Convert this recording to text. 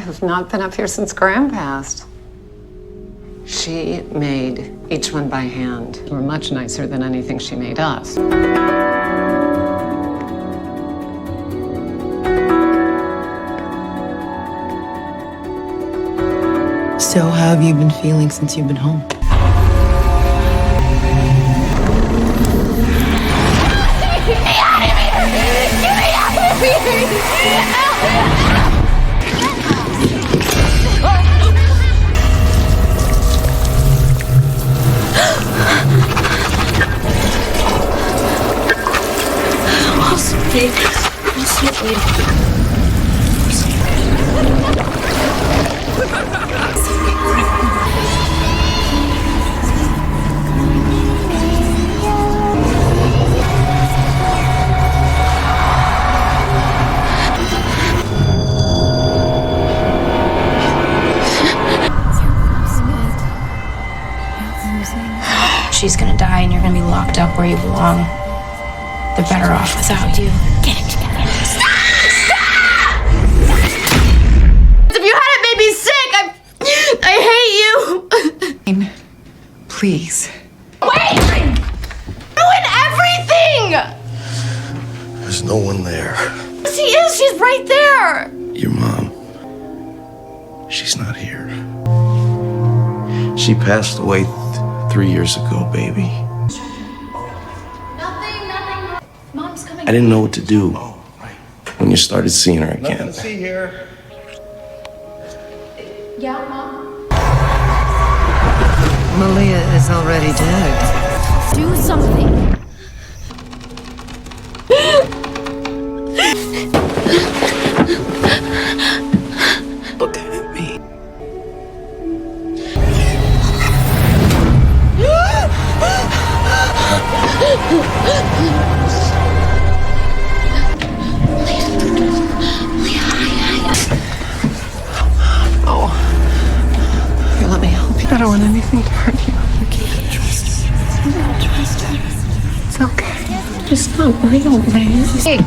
have not been up here since Graham passed. She made each one by hand. We're much nicer than anything she made us. So how have you been feeling since you've been home? Get me out of here! Get me out of here! She's gonna die and you're gonna be locked up where you belong. They're better off without you. Get it together. Stop! If you hadn't made me sick, I hate you. Please. Wait! Ruin everything! There's no one there. She is, she's right there. Your mom. She's not here. She passed away 3 years ago, baby. Nothing. Mom's coming. I didn't know what to do when you started seeing her again. Nothing to see here. Yeah, Mom? Malia is already dead. Do something. Look at me. Oh. Here, let me help you. I don't want anything to hurt you. You can't trust me. You gotta trust me. It's okay. It's not real, man. Hey,